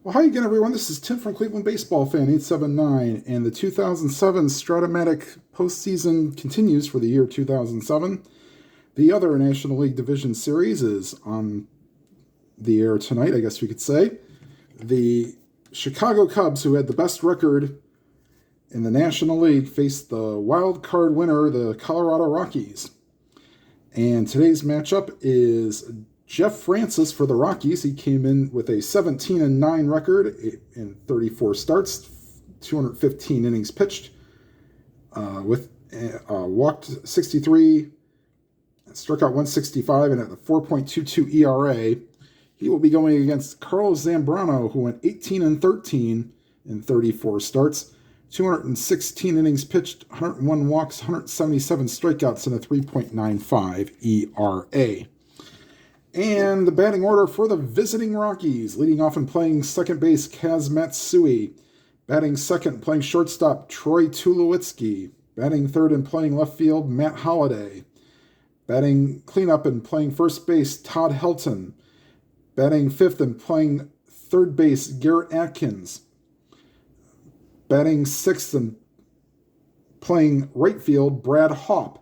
Well, hi again, everyone. This is Tim from Cleveland Baseball Fan 879, and the 2007 Stratomatic postseason continues for the year 2007. The other National League Division Series is on the air tonight, I guess we could say. The Chicago Cubs, who had the best record in the National League, faced the wild card winner, the Colorado Rockies. And today's matchup is Jeff Francis for the Rockies. He came in with a 17-9 record in 34 starts, 215 innings pitched, walked 63, struck out 165, and at the 4.22 ERA. He will be going against Carlos Zambrano, who went 18-13 in 34 starts, 216 innings pitched, 101 walks, 177 strikeouts, and a 3.95 ERA. And the batting order for the visiting Rockies, leading off and playing second base, Kaz Matsui. Batting second, playing shortstop, Troy Tulowitzki. Batting third and playing left field, Matt Holliday. Batting cleanup and playing first base, Todd Helton. Batting fifth and playing third base, Garrett Atkins. Batting sixth and playing right field, Brad Haupt.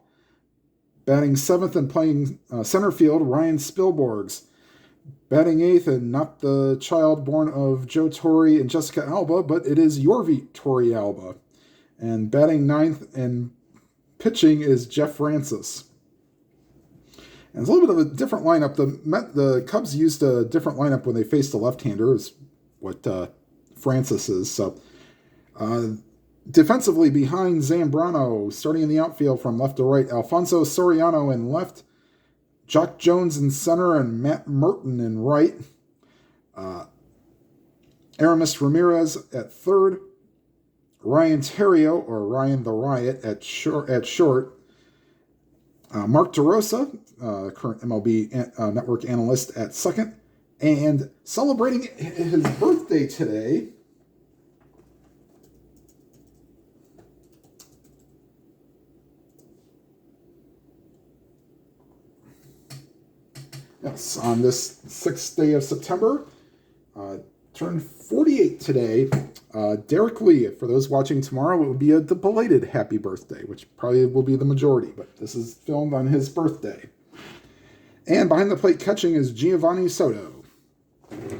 Batting seventh and playing center field, Ryan Spilborghs. Batting eighth, and not the child born of Joe Torre and Jessica Alba, but it is Yorvi Torre Alba. And batting ninth and pitching is Jeff Francis. And it's a little bit of a different lineup. The Cubs used a different lineup when they faced the left-hander, is what Francis is. So defensively behind Zambrano, starting in the outfield from left to right, Alfonso Soriano in left, Jock Jones in center, and Matt Merton in right. Aramis Ramirez at third, Ryan Terrio, or Ryan the Riot, at short. Mark DeRosa, current MLB Network analyst, at second. And celebrating his birthday today, yes, on this 6th day of September, turned 48 today. Derek Lee, for those watching tomorrow, it would be a belated happy birthday, which probably will be the majority, but this is filmed on his birthday. And behind the plate catching is Giovanni Soto.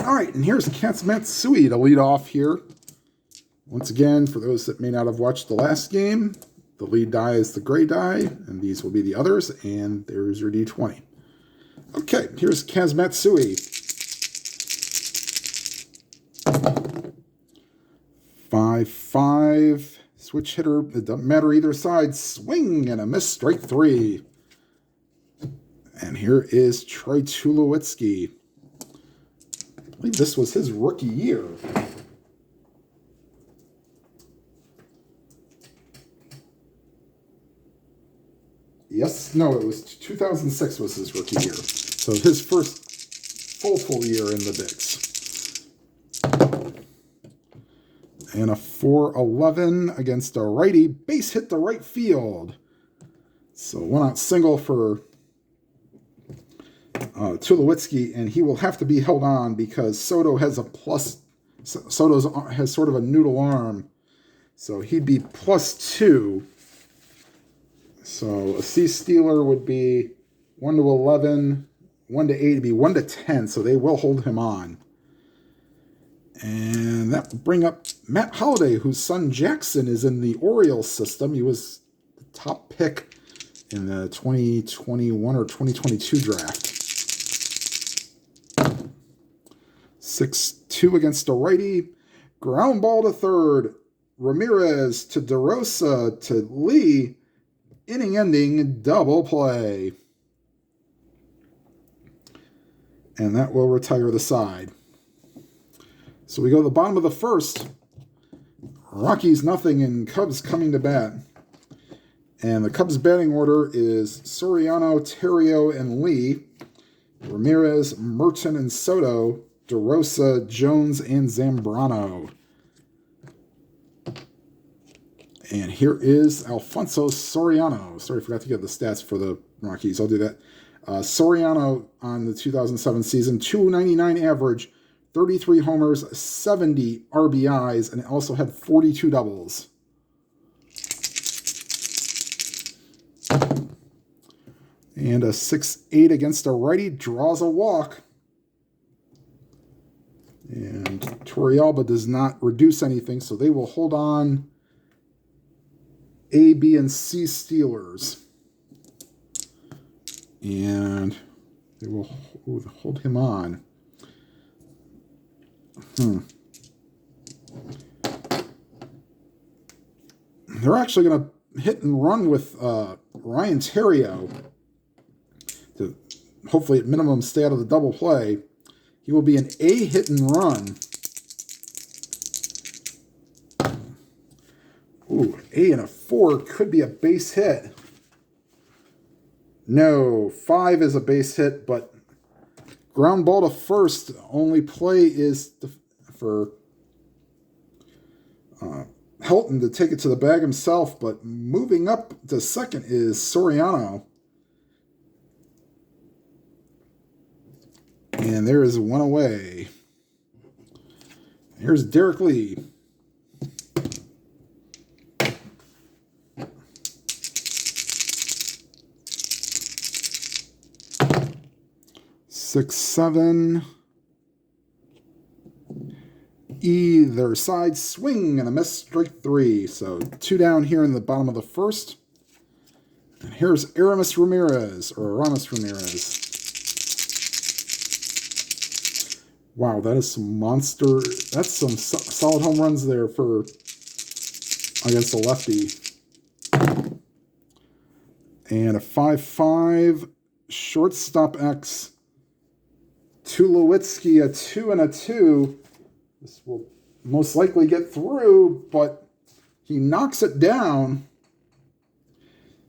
All right, and here's Kaz Matsui to lead off here. Once again, for those that may not have watched the last game, the lead die is the gray die, and these will be the others, and there's your D20. Okay, here's Kaz Matsui. 5-5, switch hitter, it doesn't matter either side, swing and a miss, strike three. And here is Troy Tulowitzki. I believe this was his rookie year. Yes, no, it was 2006 was his rookie year. So his first full year in the bigs. And a 4-11 against a righty, base hit to right field. So one out single for Tulowitzki, and he will have to be held on because Soto has a plus. Soto has sort of a noodle arm, so he'd be +2. So a C stealer would be 1-11, 1-8 would be 1-10. So they will hold him on. And that will bring up Matt Holliday, whose son Jackson is in the Orioles system. He was the top pick in the 2021 or 2022 draft. 6-2 against a righty. Ground ball to third. Ramirez to DeRosa to Lee. Inning-ending double play. And that will retire the side. So we go to the bottom of the first. Rockies nothing and Cubs coming to bat. And the Cubs batting order is Soriano, Terrio, and Lee. Ramirez, Merton, and Soto. DeRosa, Jones, and Zambrano. And here is Alfonso Soriano. Sorry, I forgot to get the stats for the Rockies. I'll do that. Soriano on the 2007 season, 299 average, 33 homers, 70 RBIs, and also had 42 doubles. And a 6-8 against a righty, draws a walk. And Torrealba does not reduce anything, so they will hold on A, B, and C Steelers. And they will hold him on. They're actually going to hit and run with Ryan Theriot to hopefully at minimum stay out of the double play. He will be an A hit and run. Ooh, A and a 4 could be a base hit. No, 5 is a base hit, but ground ball to first. Only play is for Helton to take it to the bag himself, but moving up to second is Soriano. And there is one away. Here's Derek Lee. Six, 7. Either side swing and a miss, strike 3. So 2 down here in the bottom of the first. And here's Aramis Ramirez. Wow, that is some monster. That's some solid home runs there for against the lefty. And a 5-5 shortstop X. Tulowitzki, a 2 and a 2. This will most likely get through, but he knocks it down.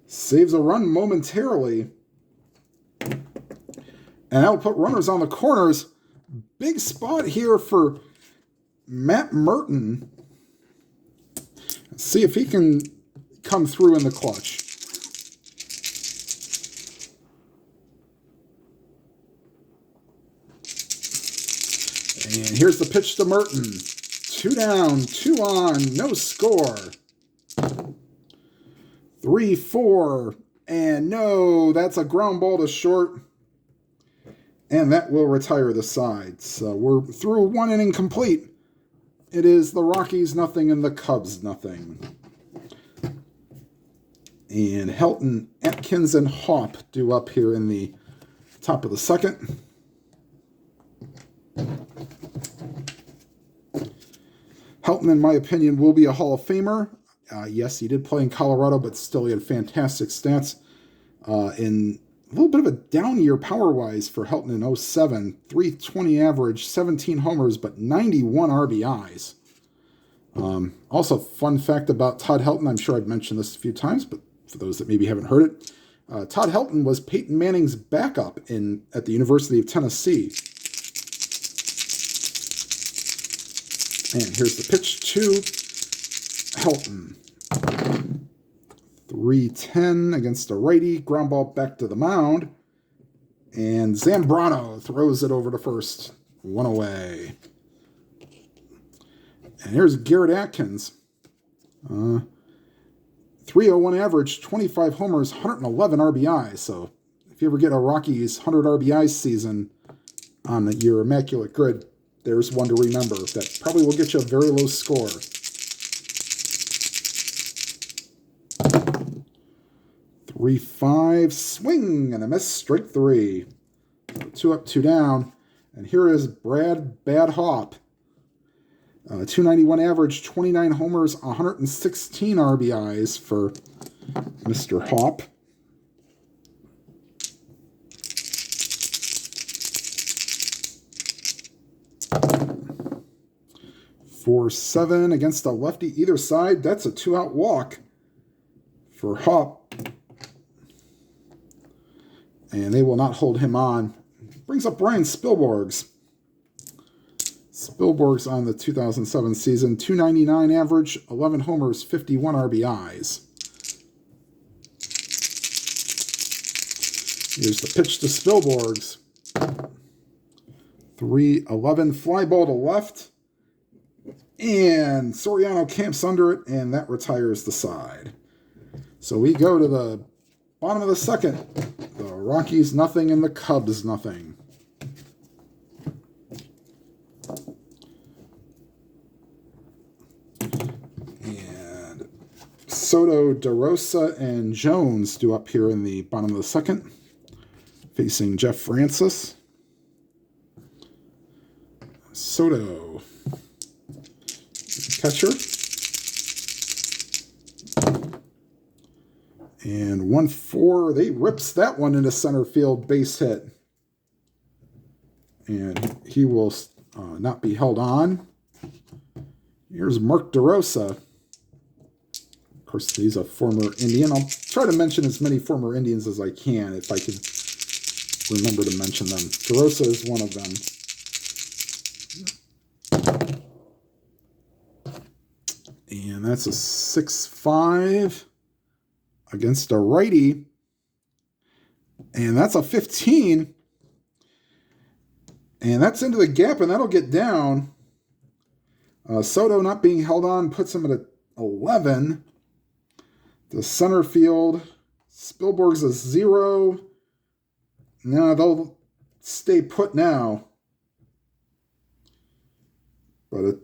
Saves a run momentarily. And that will put runners on the corners. Big spot here for Matt Merton. Let's see if he can come through in the clutch. And here's the pitch to Merton. 2 down, 2 on, no score. 3-4, and no, that's a ground ball to short. And that will retire the side. So we're through 1 inning complete. It is the Rockies nothing and the Cubs nothing. And Helton, Atkins, and Haup due up here in the top of the second. Helton, in my opinion, will be a Hall of Famer. Yes, he did play in Colorado, but still he had fantastic stats. In a little bit of a down year power-wise for Helton in 07. 320 average, 17 homers, but 91 RBIs. Also, fun fact about Todd Helton, I'm sure I've mentioned this a few times, but for those that maybe haven't heard it, Todd Helton was Peyton Manning's backup at the University of Tennessee. And here's the pitch to Helton. 3-10 against a righty. Ground ball back to the mound. And Zambrano throws it over to first. 1 away. And here's Garrett Atkins. 301 average, 25 homers, 111 RBIs. So if you ever get a Rockies 100 RBIs season on your immaculate grid, there's one to remember. That probably will get you a very low score. 3-5, swing and a miss, strike 3. 2 up, 2 down. And here is Brad Bad Haup. 291 average, 29 homers, 116 RBIs for Mr. Haup. For 7 against a lefty either side. That's a 2-out walk for Haup. And they will not hold him on. Brings up Brian Spilborghs. Spilborghs on the 2007 season. 299 average, 11 homers, 51 RBIs. Here's the pitch to Spilborghs. 3-11 fly ball to left. And Soriano camps under it, and that retires the side. So we go to the bottom of the second. The Rockies nothing and the Cubs nothing. And Soto, DeRosa, and Jones do up here in the bottom of the second, facing Jeff Francis. Soto, catcher. And 1-4, they rips that one into center field, base hit. And he will not be held on. Here's Mark DeRosa. Of course, he's a former Indian. I'll try to mention as many former Indians as I can if I can remember to mention them. DeRosa is one of them. And that's a 6-5 against a righty. And that's a 15. And that's into the gap, and that'll get down. Soto not being held on puts him at 11. The center field. Spielberg's a 0. No, they'll stay put now. But a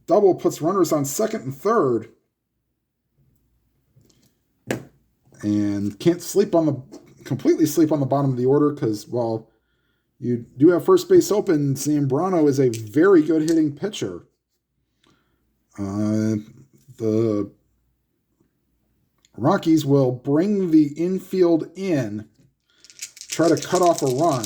double puts runners on second and third. And can't completely sleep on the bottom of the order because, well, you do have first base open. Zambrano is a very good hitting pitcher. The Rockies will bring the infield in, try to cut off a run.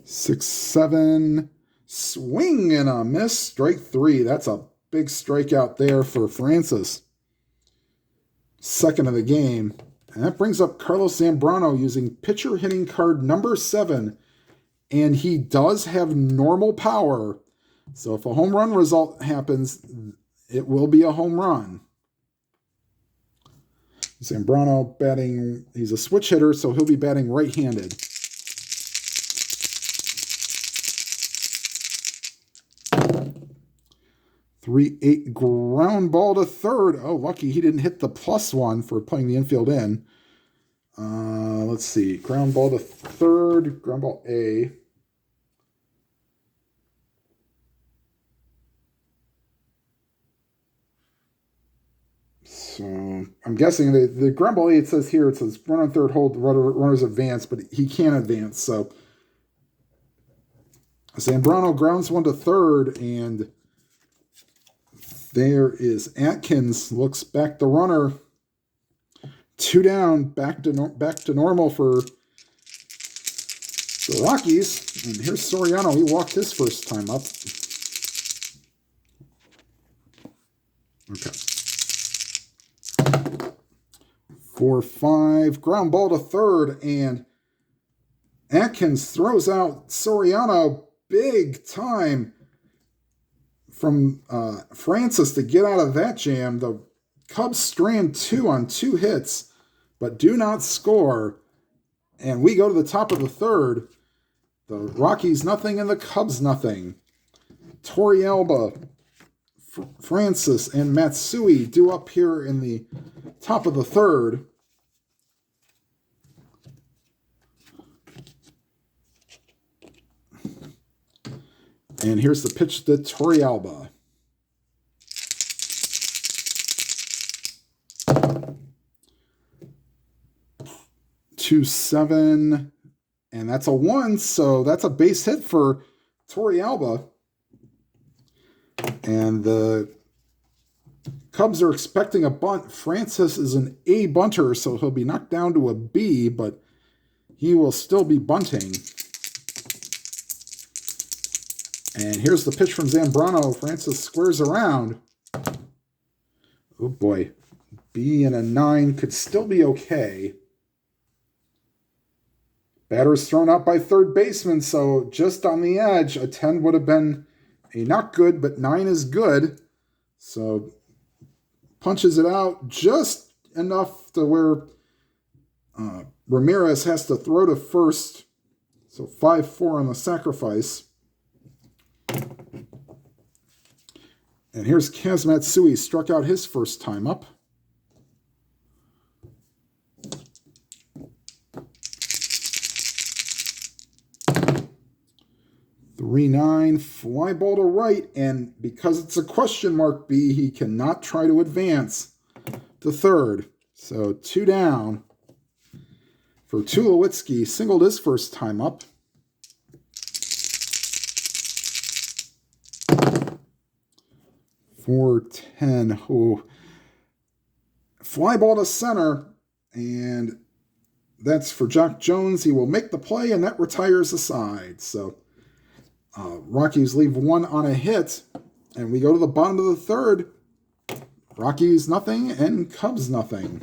Six, 7, swing and a miss, strike 3. That's a big strikeout there for Francis. Second of the game. And that brings up Carlos Zambrano using pitcher hitting card number 7. And he does have normal power. So if a home run result happens, it will be a home run. Zambrano batting, he's a switch hitter, so he'll be batting right-handed. 3-8 ground ball to third. Oh, lucky he didn't hit the +1 for playing the infield in. Let's see. Ground ball to third. Ground ball A. So I'm guessing the ground ball A, it says here, it says run on third, hold, runners advance, but he can't advance. So Zambrano grounds one to third, and there is Atkins, looks back the runner. 2 down, back to normal for the Rockies. And here's Soriano. He walked his first time up. Okay. 4-5, ground ball to third, and Atkins throws out Soriano big time from Francis to get out of that jam. The Cubs strand 2 on 2 hits, but do not score. And we go to the top of the third. The Rockies nothing and the Cubs nothing. Torrealba, Francis, and Matsui do up here in the top of the third. And here's the pitch to Torrealba. 2-7, and that's a 1, so that's a base hit for Torrealba. And the Cubs are expecting a bunt. Francis is an A bunter, so he'll be knocked down to a B, but he will still be bunting. And here's the pitch from Zambrano. Francis squares around. Oh boy. B and a 9 could still be okay. Batter is thrown out by third baseman, so just on the edge. A 10 would have been a not good, but 9 is good. So punches it out just enough to where Ramirez has to throw to first. So 5-4 on the sacrifice. And here's Kaz Matsui, struck out his first time up. (3-9), fly ball to right, and because it's a question mark B, he cannot try to advance to third. So 2 down for Tulowitzki, singled his first time up. (4-10). Oh. Fly ball to center, and that's for Jock Jones. He will make the play, and that retires the side. So Rockies leave 1 on a hit, and we go to the bottom of the third. Rockies nothing and Cubs nothing.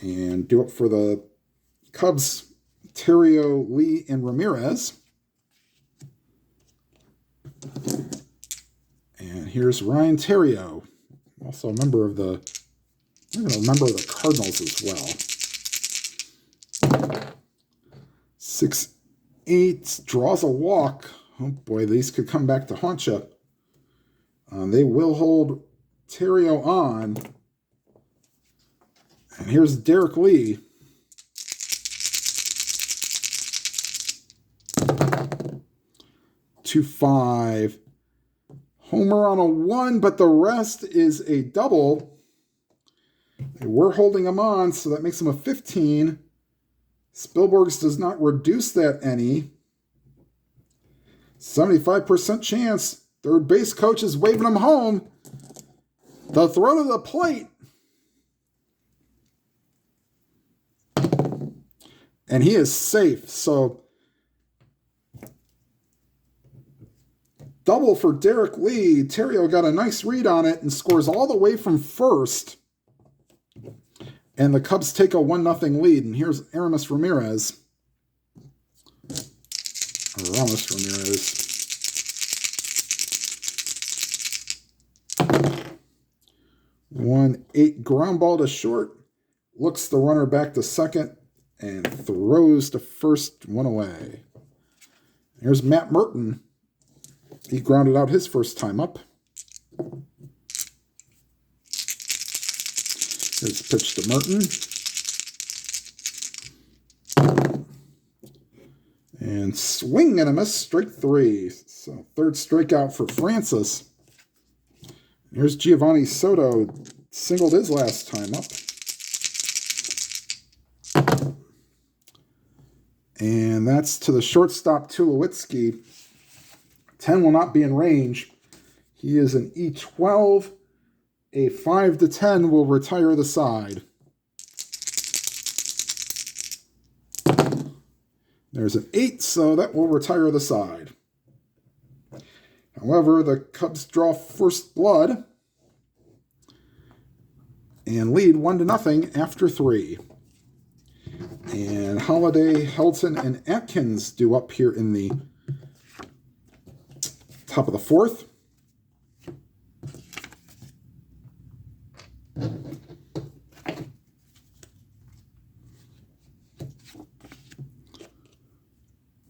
And do it for the Cubs, Terrio, Lee, and Ramirez. And here's Ryan Terrio, also a member of the Cardinals as well. 6-8, draws a walk. Oh boy, these could come back to haunt you. They will hold Terrio on. And here's Derek Lee. (2-5). Homer on a 1, but the rest is a double. We're holding him on, so that makes him a 15. Spielberg's does not reduce that any. 75% chance. Third base coach is waving him home. The throw to the plate. And he is safe. So double for Derek Lee. Terrio got a nice read on it and scores all the way from first. And the Cubs take a 1-0 lead. And here's Aramis Ramirez. Or Ramos Ramirez. (1-8), ground ball to short. Looks the runner back to second. And throws to first, 1 away. Here's Matt Merton. He grounded out his first time up. Here's the pitch to Merton. And swing and a miss, strike 3. So third strikeout for Francis. Here's Giovanni Soto, singled his last time up. And that's to the shortstop, Tulowitzki. 10 will not be in range. He is an E12. A 5-10 will retire the side. There's an 8, so that will retire the side. However, the Cubs draw first blood and lead 1-0 after 3. And Holiday, Helton, and Atkins do up here in the top of the 4th.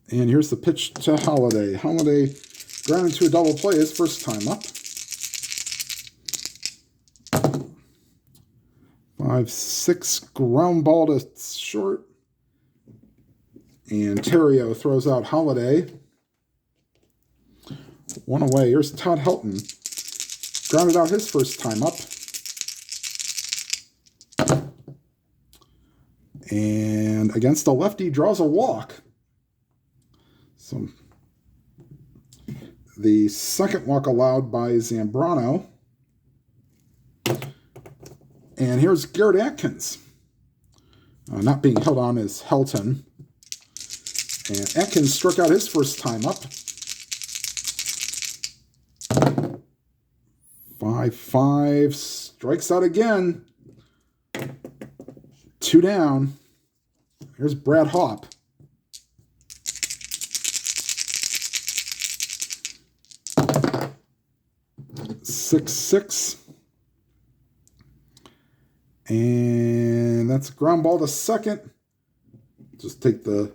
And here's the pitch to Holiday. Holiday grounded to a double play his first time up. 5-6, ground ball to short. And Terrio throws out Holiday. 1 away. Here's Todd Helton. Grounded out his first time up. And against a lefty, draws a walk. So the second walk allowed by Zambrano. And here's Garrett Atkins. Not being held on is Helton. And Atkins struck out his first time up. 5-5, strikes out again. 2 down. Here's Brad Hopp. 6-6. And that's a ground ball to second. Just take the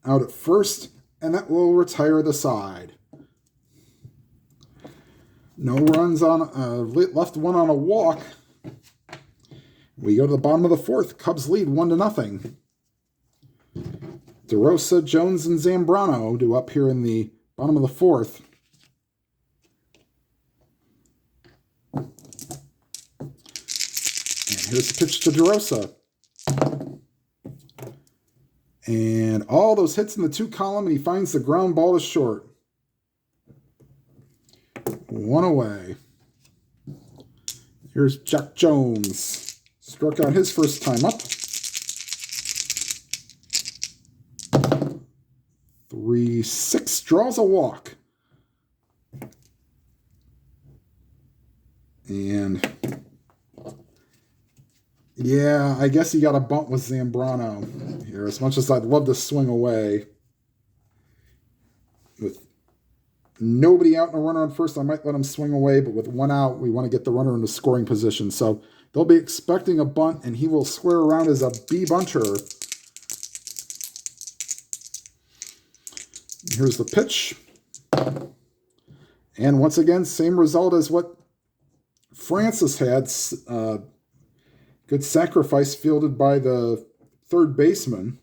out at first, and that will retire the side. No runs on left one on a walk. We go to the bottom of the fourth. Cubs lead 1-0. DeRosa, Jones, and Zambrano do up here in the bottom of the fourth. And here's the pitch to DeRosa. And all those hits in the 2 column, and he finds the ground ball to short. 1 away. Here's Jack Jones. Struck out his first time up. 3-6, draws a walk. And yeah, I guess he got a bunt with Zambrano here. As much as I'd love to swing away, with nobody out and a runner on first, I might let him swing away. But with 1 out, we want to get the runner into scoring position. So they'll be expecting a bunt, and he will square around as a B bunter. Here's the pitch. And once again, same result as what Francis had. Good sacrifice fielded by the third baseman.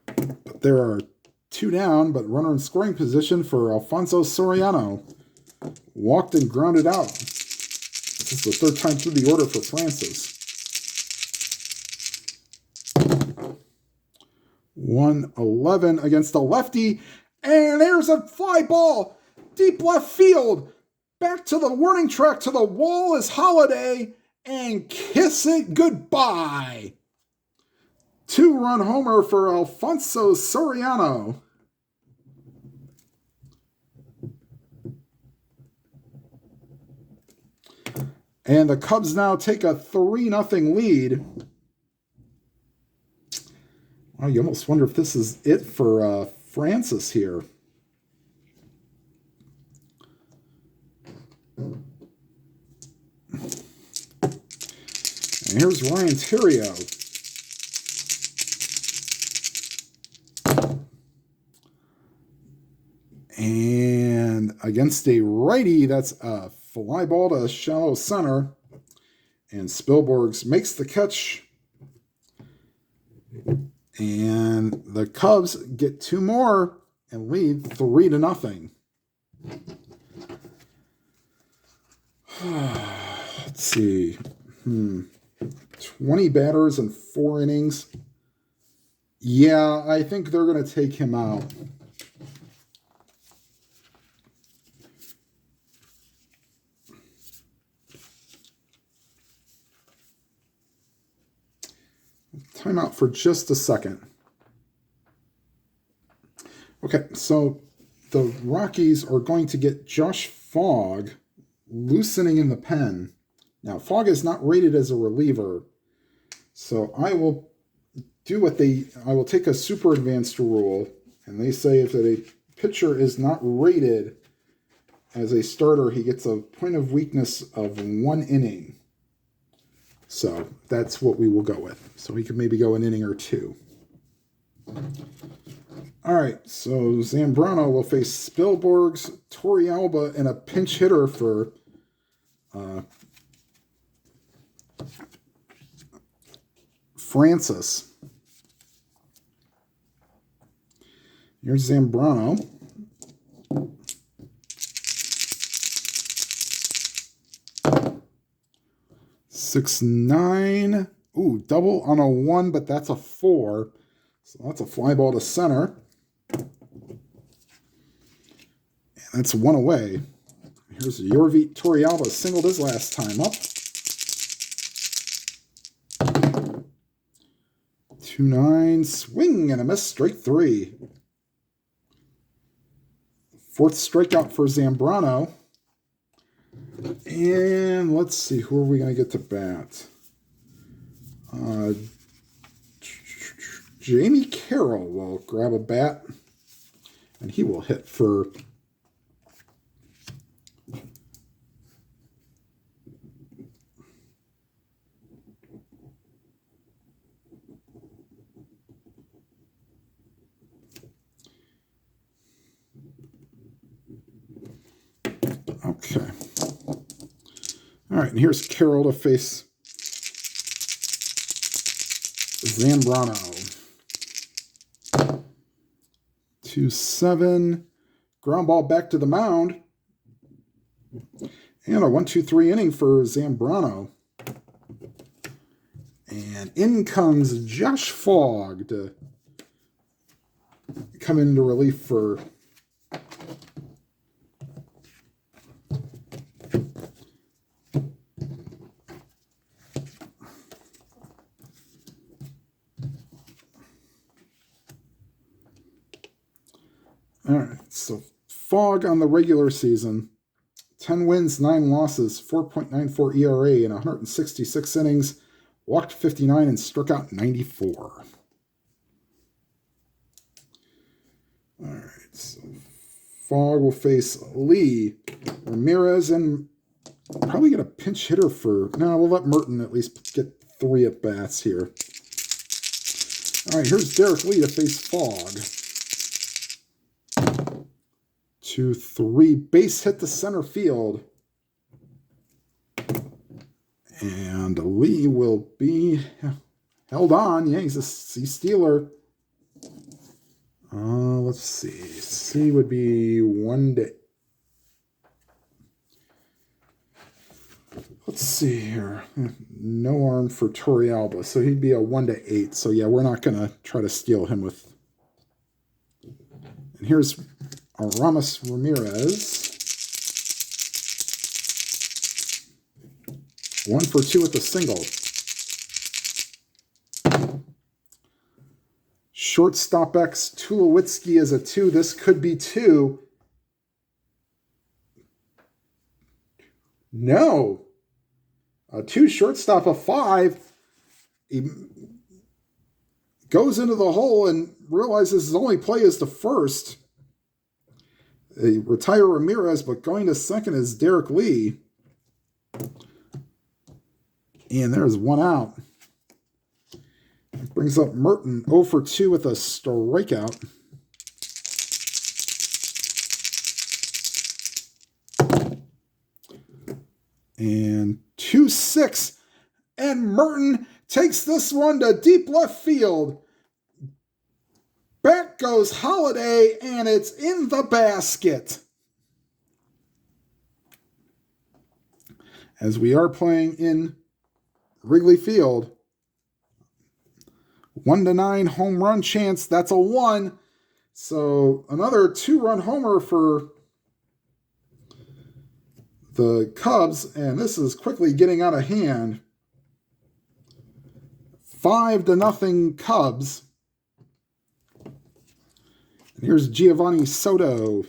But there are 2 down, but runner in scoring position for Alfonso Soriano. Walked and grounded out. This is the 3rd time through the order for Francis. 1-11 against a lefty. And there's a fly ball. Deep left field. Back to the warning track, to the wall is Holiday. And kiss it goodbye. 2-run homer for Alfonso Soriano. And the Cubs now take a 3-0 lead. Wow, you almost wonder if this is it for Francis here. And here's Ryan Theriot. And against a righty, that's a fly ball to shallow center. And Spielbergs makes the catch. And the Cubs get 2 more and lead 3-0. Let's see. 20 batters and 4 innings. Yeah, I think they're going to take him out. Time out for just a second. Okay, so the Rockies are going to get Josh Fogg loosening in the pen. Now, Fogg is not rated as a reliever, so I will do I will take a super advanced rule, and they say if a pitcher is not rated as a starter, he gets a point of weakness of 1 inning. So that's what we will go with. So he could maybe go an inning or 2. All right, so Zambrano will face Spielbergs, Torrealba, and a pinch hitter for Francis. Here's Zambrano. Six, 9. Ooh, double on a 1, but that's a 4. So that's a fly ball to center. And that's 1 away. Here's Yorvit Torrealba, singled his last time up. 2-9, swing and a miss, strike 3. 4th strikeout for Zambrano. And let's see, who are we going to get to bat? Jamie Carroll will grab a bat, and he will hit for Okay. All right, and here's Carroll to face Zambrano. 2-7. Ground ball back to the mound. And a 1-2-3 inning for Zambrano. And in comes Josh Fogg to come into relief for all right, so Fogg on the regular season, 10 wins, 9 losses, 4.94 ERA in 166 innings, walked 59 and struck out 94. All right, so Fogg will face Lee, Ramirez, and probably get a pinch hitter for... No, we'll let Merton at least get 3 at-bats here. All right, here's Derek Lee to face Fogg. 2-3, base hit to center field. And Lee will be held on. Yeah, he's a C-stealer. Let's see. C would be 1 to... Let's see here. No arm for Torrealba, so he'd be a 1 to 8. So yeah, we're not going to try to steal him with... And here's Ramos Ramirez. 1 for 2 with a single. Shortstop X, Tulowitzki is a 2. This could be 2. No. A 2 shortstop, a 5. He goes into the hole and realizes his only play is the first. They retire Ramirez, but going to second is Derek Lee. And there's 1 out. Brings up Merton, 0 for 2 with a strikeout. And 2-6. And Merton takes this one to deep left field. Back goes Holiday, and it's in the basket. As we are playing in Wrigley Field, 1 to 9 home run chance. That's a 1. So another 2-run homer for the Cubs, and this is quickly getting out of hand. 5 to nothing Cubs. And here's Giovanni Soto.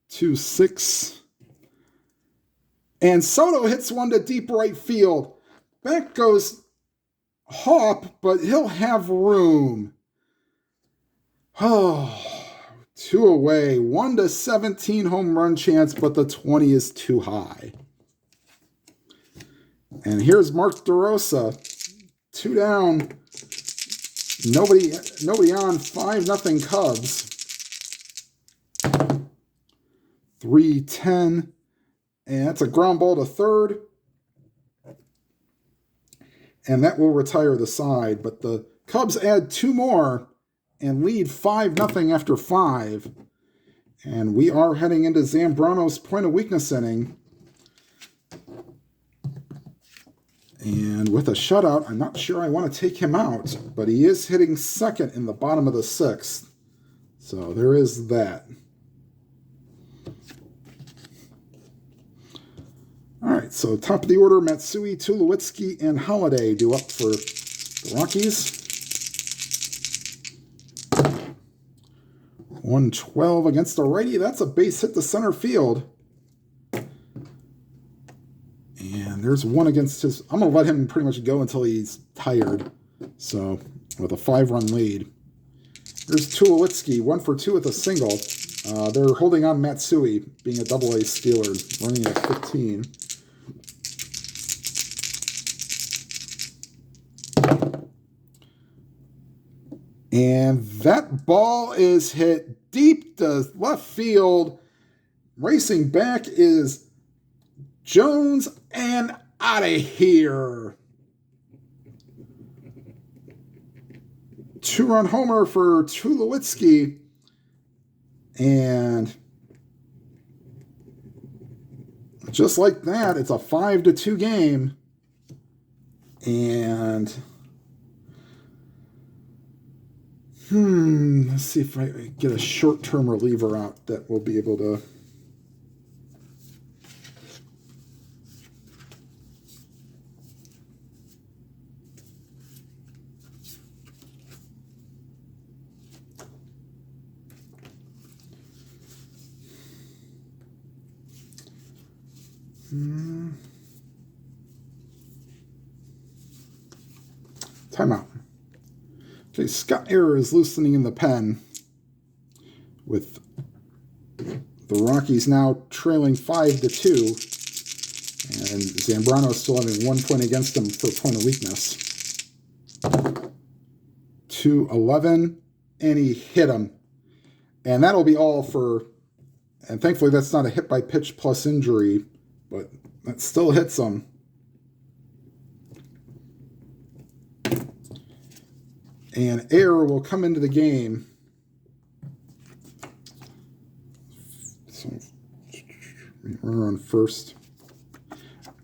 Two, 6. And Soto hits one to deep right field. Back goes Hop, but he'll have room. Oh, 2 away. 1 to 17 home run chance, but the 20 is too high. And here's Mark DeRosa. 2 down. Nobody on. 5-0 Cubs. 3-10. And that's a ground ball to third. And that will retire the side. But the Cubs add 2 more and lead 5-0 after 5. And we are heading into Zambrano's point of weakness inning. And with a shutout, I'm not sure I want to take him out. But he is hitting second in the bottom of the 6th. So there is that. All right, so top of the order, Matsui, Tulowitzki, and Holiday due up for the Rockies. 112 against the righty. That's a base hit to center field. And there's 1 against his... I'm going to let him pretty much go until he's tired. So, with a 5-run lead. There's Tulowitzki, 1 for 2 with a single. They're holding on Matsui, being a double-A Steeler, running at 15. And that ball is hit deep to left field. Racing back is Jones, and out of here. 2-run homer for Tulowitzki. And just like that, it's a 5-2 game. And let's see if I get a short-term reliever out that will be able to. Timeout. Okay, Scott Air is loosening in the pen with the Rockies now trailing 5-2, and Zambrano still having 1 point against him for point of weakness. 2-11, and he hit him. And that'll be all for, and thankfully that's not a hit by pitch plus injury, but that still hits him. And Air will come into the game. So, runner on first.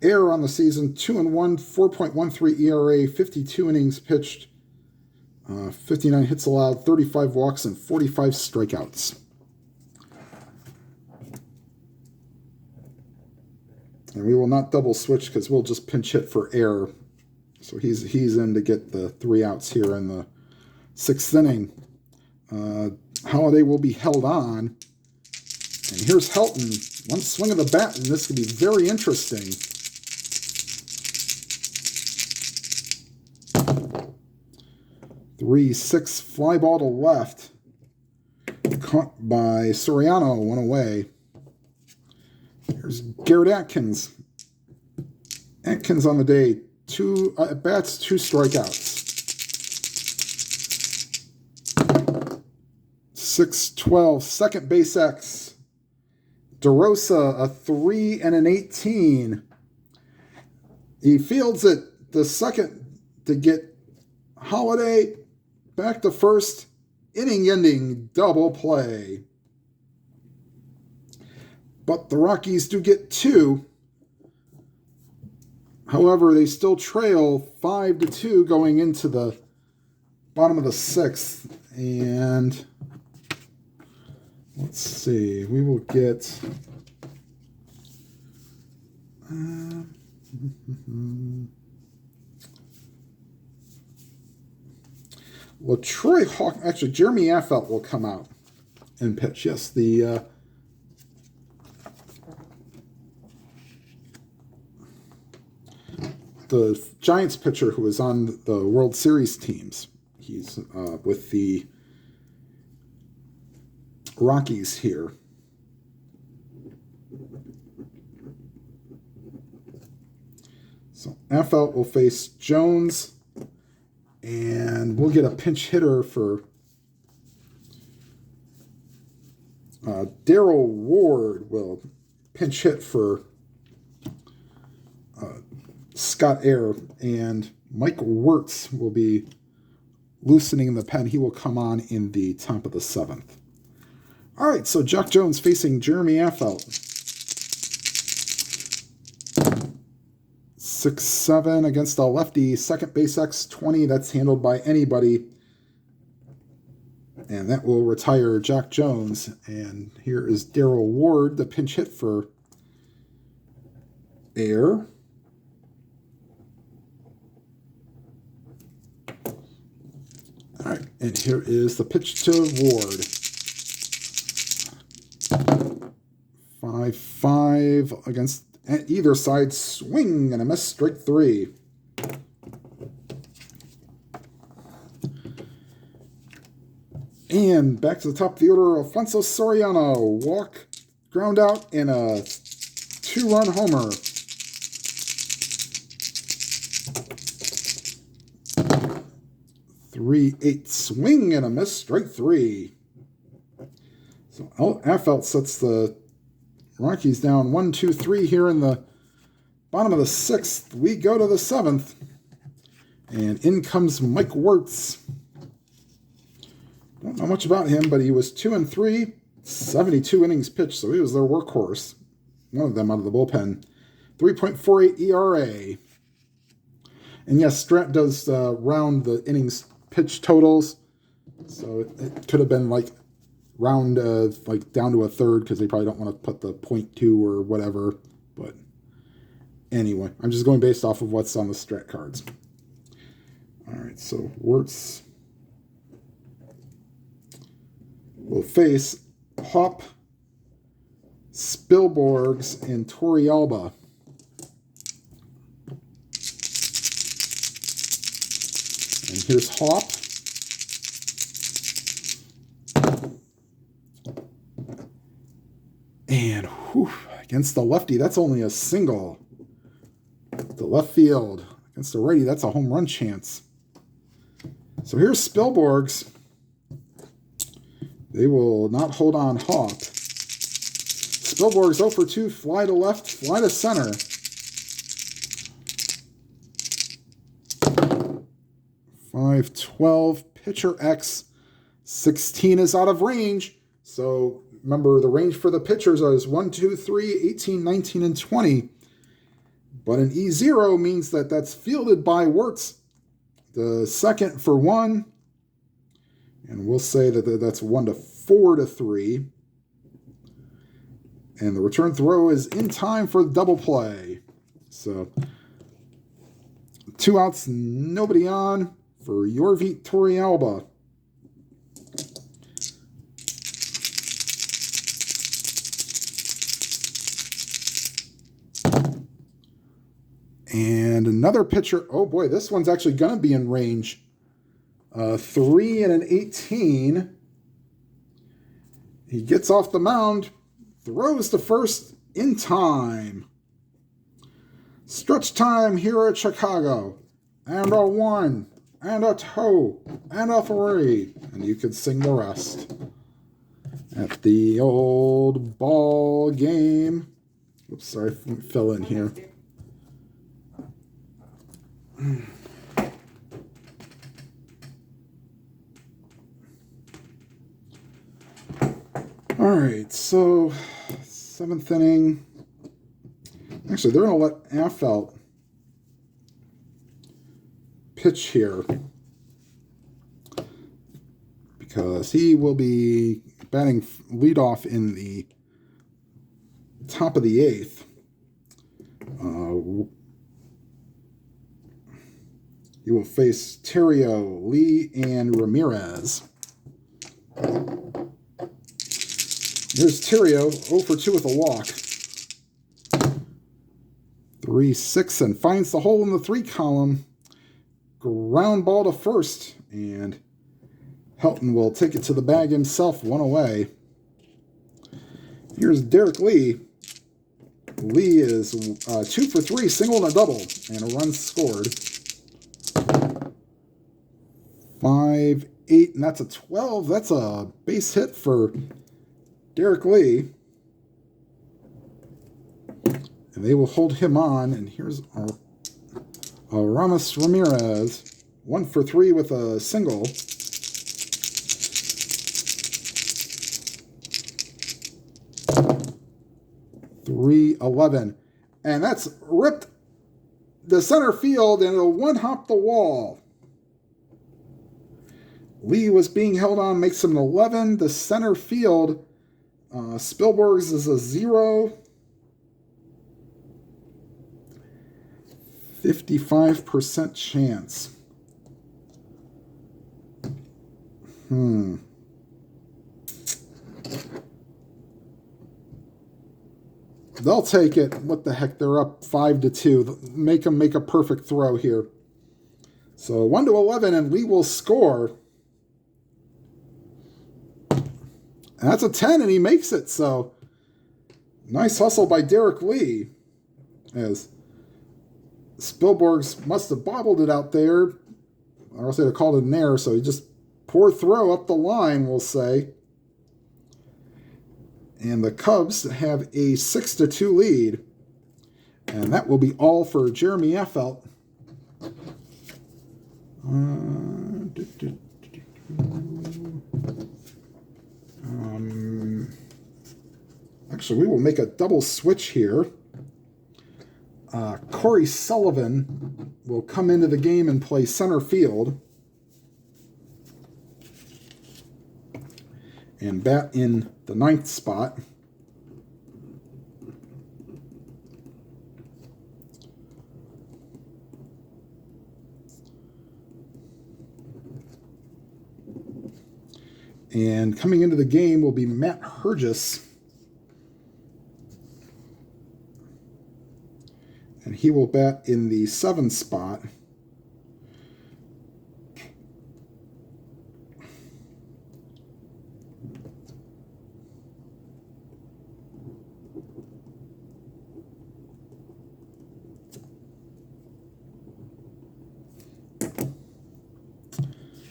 Air on the season, 2-1, 4.13 ERA, 52 innings pitched, 59 hits allowed, 35 walks, and 45 strikeouts. And we will not double switch because we'll just pinch hit for Air. So he's in to get the 3 outs here in the 6th inning. Holiday will be held on. And here's Helton. One swing of the bat, and this could be very interesting. Three, 6, fly ball to left. Caught by Soriano, one away. Here's Garrett Atkins. Atkins on the day. 2 at-bats, 2 strikeouts. 6-12, second base X. DeRosa, a 3 and an 18. He fields it the second to get Holiday back to first. Inning-ending double play. But the Rockies do get 2. However, they still trail 5-2 going into the bottom of the 6th. And let's see, we will get LaTroy Hawk. Actually, Jeremy Affeldt will come out and pitch. Yes, the Giants pitcher who was on the World Series teams. He's with the Rockies here. So Affeldt will face Jones, and we'll get a pinch hitter for Daryl Ward will pinch hit for Scott Air, and Mike Wirtz will be loosening the pen. He will come on in the top of the 7th. All right, so Jock Jones facing Jeremy Affeldt. 6-7 against a lefty. Second base X 20. That's handled by anybody. And that will retire Jock Jones. And here is Daryl Ward, the pinch hit for Air. All right, and here is the pitch to Ward. 5-5 against either side. Swing and a miss, strike 3. And back to the top of the order, Alfonso Soriano. Walk, ground out, and a 2-run homer. .38 swing and a miss, strike 3. So Affeldt sets the Rockies down 1-2-3 here in the bottom of the 6th. We go to the 7th. And in comes Mike Wirtz. Don't know much about him, but he was 2-3, 72 innings pitched, so he was their workhorse. One of them out of the bullpen. 3.48 ERA. And yes, Strat does round the innings pitch totals. So it could have been like round like down to a third because they probably don't want to put the 0.2 or whatever. But anyway, I'm just going based off of what's on the Strat cards. All right, so Wirtz will face Hop, Spilborghs, and Torrealba. And here's Hop. And against the lefty, that's only a single. The left field. Against the righty, that's a home run chance. So here's Spilborghs. They will not hold on Hop. Spilborghs 0 for 2, fly to left, fly to center. .512, pitcher X. 16 is out of range. So remember, the range for the pitchers is 1, 2, 3, 18, 19, and 20. But an E0 means that that's fielded by Wirtz. The second for 1. And we'll say that that's 1 to 4 to 3. And the return throw is in time for the double play. So 2 outs, nobody on for Yorvit Torrealba. And another pitcher. Oh boy, this one's actually going to be in range. 3 and an 18. He gets off the mound, throws to first in time. Stretch time here at Chicago. And a 1, and a 2, and a 3. And you can sing the rest. At the old ball game. Oops, sorry, fell in here. All right, so 7th inning. Actually, they're going to let Affeldt pitch here because he will be batting leadoff in the top of the 8th. He will face Terrio, Lee, and Ramirez. Here's Terrio, 0 for 2 with a walk. 3-6 and finds the hole in the 3 column. Ground ball to first, and Helton will take it to the bag himself, 1 away. Here's Derek Lee. Lee is 2 for 3, single and a double, and a run scored. 5, 8, and that's a 12. That's a base hit for Derek Lee. And they will hold him on. And here's Ramos Ramirez. 1 for 3 with a single. .311. And that's ripped the center field, and it'll one-hop the wall. Lee was being held on, makes him an 11. The center field, Spilborghs is a 0. 55% chance. They'll take it. What the heck? They're up 5-2. Make them make a perfect throw here. So 1-11, and Lee will score. And that's a 10, and he makes it. So nice hustle by Derek Lee, as Spielbergs must have bobbled it out there, or else they'd have called it an error. So he just poor throw up the line, we'll say. And the Cubs have a 6-2 lead. And that will be all for Jeremy Effelt. Actually, we will make a double switch here. Corey Sullivan will come into the game and play center field and bat in the 9th spot. And coming into the game will be Matt Hergis. And he will bat in the 7th spot.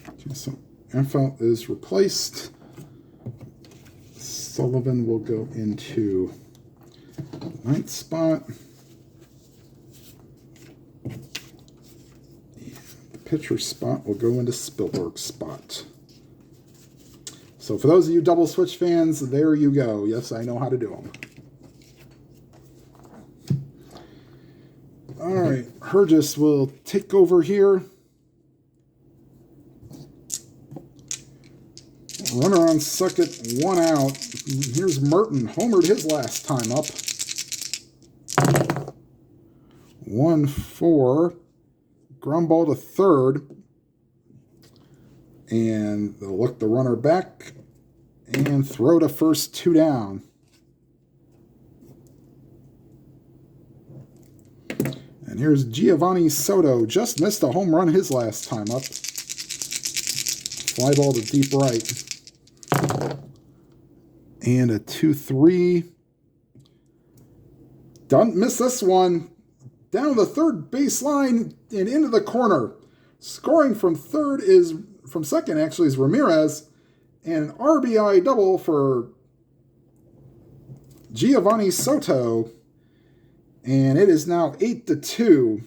Okay, so Effelt is replaced. Sullivan will go into the 9th spot. The pitcher spot will go into Spielberg's spot. So for those of you double switch fans, there you go. Yes, I know how to do them. All right, Hergis will take over here. Runner on second, 1 out. Here's Merton, homered his last time up. 1-4. Ground ball to third. And they'll look the runner back and throw to first, 2 down. And here's Giovanni Soto. Just missed a home run his last time up. Fly ball to deep right. And a 2-3. Don't miss this one. Down the third baseline and into the corner. Scoring from second actually is Ramirez. And an RBI double for Giovanni Soto. And it is now 8-2.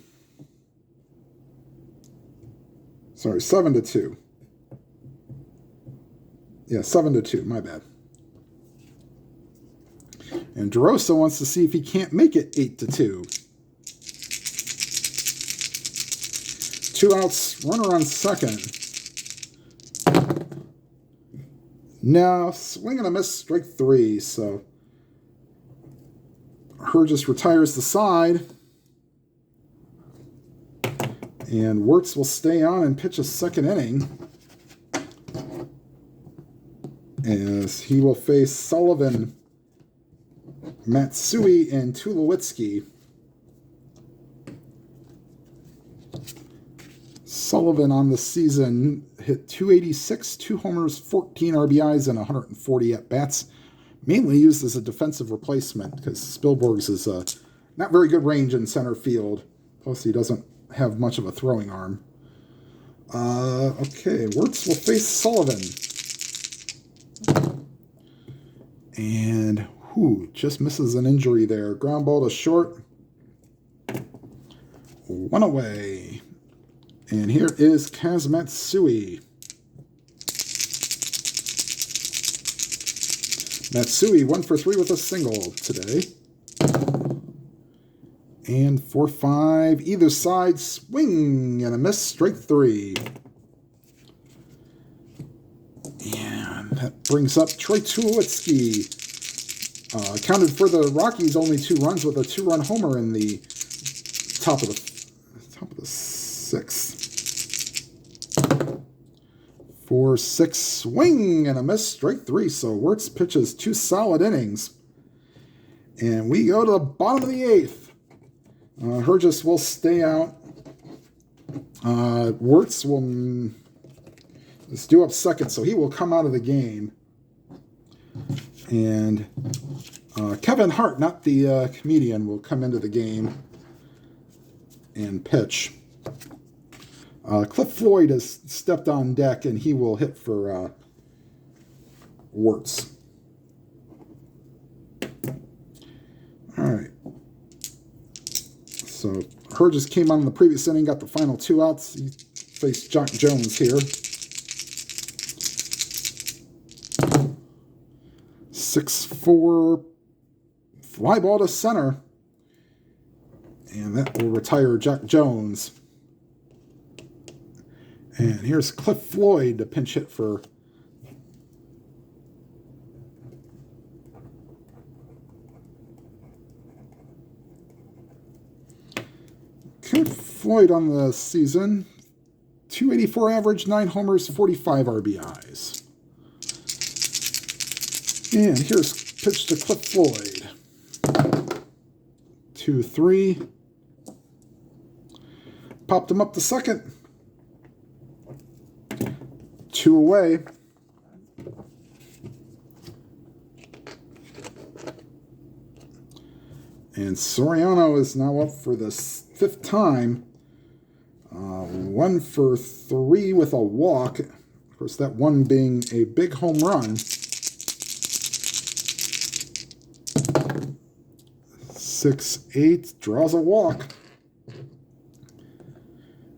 Sorry, 7-2. Yeah, 7-2, my bad. And DeRosa wants to see if he can't make it 8-2. 2 outs, runner on second. No, swing and a miss, strike 3. So Hergis retires the side. And Wirtz will stay on and pitch a second inning, as he will face Sullivan, Matsui, and Tulowitzki. Sullivan on the season hit .286, 2 homers, 14 RBIs, and 140 at-bats. Mainly used as a defensive replacement because Spielberg's is not very good range in center field. Plus, he doesn't have much of a throwing arm. Okay, Wirtz will face Sullivan. And just misses an injury there. Ground ball to short. 1 away. And here is Kaz Matsui. Matsui 1 for 3 with a single today. And 4-5. Either side, swing and a miss, strike 3. And that brings up Troy Tulowitzki. Counted for the Rockies only 2 runs with a 2-run homer in the top of the 6th. 4-6, swing and a miss, strike 3. So Wirtz pitches 2 solid innings. And we go to the bottom of the 8th. Hergis will stay out. Wirtz will is due up second, so he will come out of the game. And Kevin Hart, not the comedian, will come into the game and pitch. Cliff Floyd has stepped on deck, and he will hit for Warts. All right. So Hurt just came on in the previous inning, got the final 2 outs. He faced Jock Jones here. 6-4 fly ball to center. And that will retire Jock Jones. And here's Cliff Floyd to pinch hit for Cliff Floyd on the season. 284 average, 9 homers, 45 RBIs. And here's pitch to Cliff Floyd. 2-3. Popped him up to second. 2 away. And Soriano is now up for the 5th time. 1 for 3 with a walk. Of course, that one being a big home run. 6-8, draws a walk.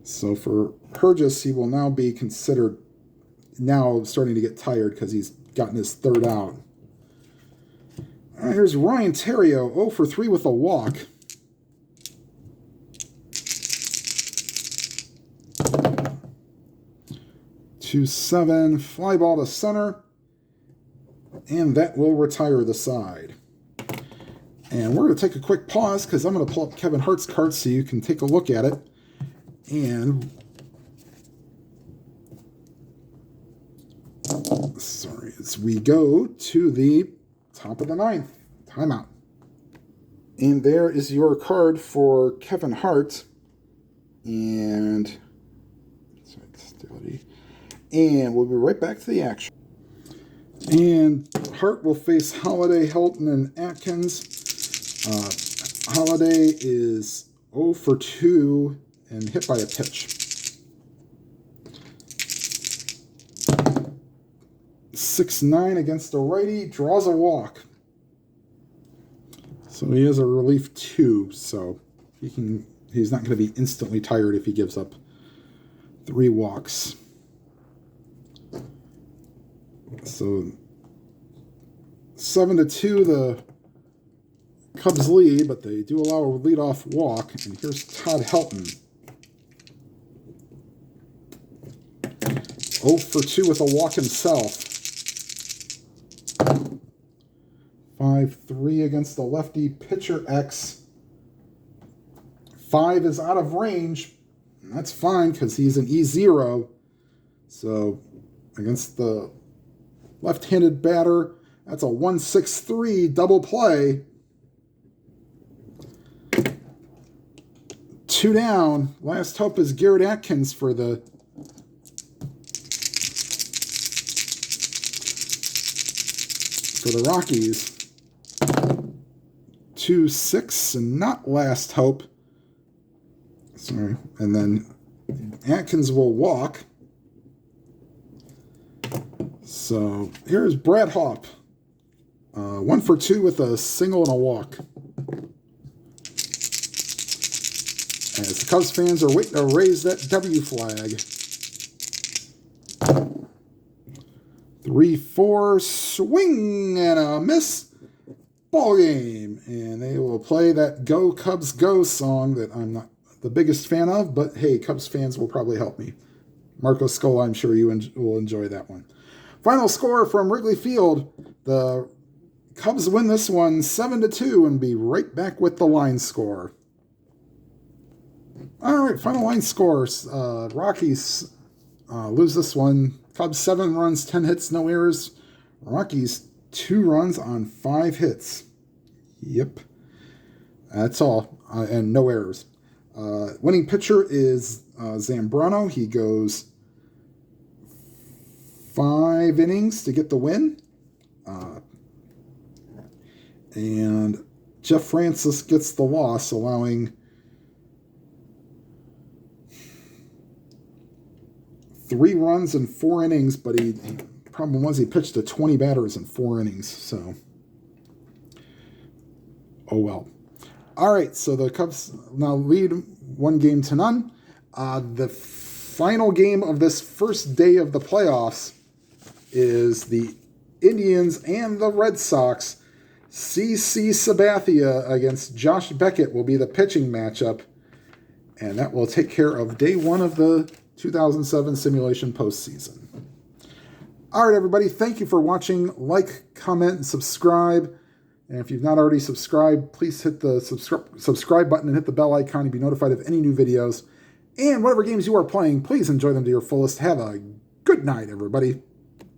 So for Burgess, he will now be considered now starting to get tired because he's gotten his 3rd out. All right, here's Ryan Theriot, 0 for 3 with a walk. 2-7, fly ball to center, and that will retire the side. And we're going to take a quick pause because I'm going to pull up Kevin Hart's card so you can take a look at it. And as we go to the top of the 9th, timeout. And there is your card for Kevin Hart. And we'll be right back to the action. And Hart will face Holiday, Helton, and Atkins. Holiday is 0 for 2 and hit by a pitch. 6-9 against the righty, draws a walk. So he is a relief 2, so he's not going to be instantly tired if he gives up 3 walks. So 7-2, the Cubs lead, but they do allow a leadoff walk. And here's Todd Helton. 0 for 2 with a walk himself. 5-3 against the lefty pitcher X. 5 is out of range. And that's fine because he's an E0. So against the left-handed batter, that's a 1-6-3 double play. 2 down. Last hope is Garrett Atkins for the Rockies. 2-6 and not last hope. Sorry. And then Atkins will walk. So here's Brad Hawpe. 1 for 2 with a single and a walk. As the Cubs fans are waiting to raise that W flag. 3-4, swing and a miss. Ball game. And they will play that Go Cubs Go song that I'm not the biggest fan of, but hey, Cubs fans will probably help me. Marco Scola, I'm sure you will enjoy that one. Final score from Wrigley Field. The Cubs win this one 7-2 and be right back with the line score. All right, final line scores. Rockies lose this one. Cubs 7 runs, 10 hits, no errors. Rockies 2 runs on 5 hits. Yep. That's all. And no errors. Winning pitcher is Zambrano. He goes 5 innings to get the win. And Jeff Francis gets the loss, allowing 3 runs in 4 innings, but the problem was he pitched to 20 batters in 4 innings, so oh well. All right, so the Cubs now lead 1-0. The final game of this first day of the playoffs is the Indians and the Red Sox. CC Sabathia against Josh Beckett will be the pitching matchup, and that will take care of day 1 of the 2007 simulation postseason. All right, everybody, thank you for watching. Like, comment, and subscribe. And if you've not already subscribed, please hit the subscribe button and hit the bell icon to be notified of any new videos. And whatever games you are playing, please enjoy them to your fullest. Have a good night, everybody.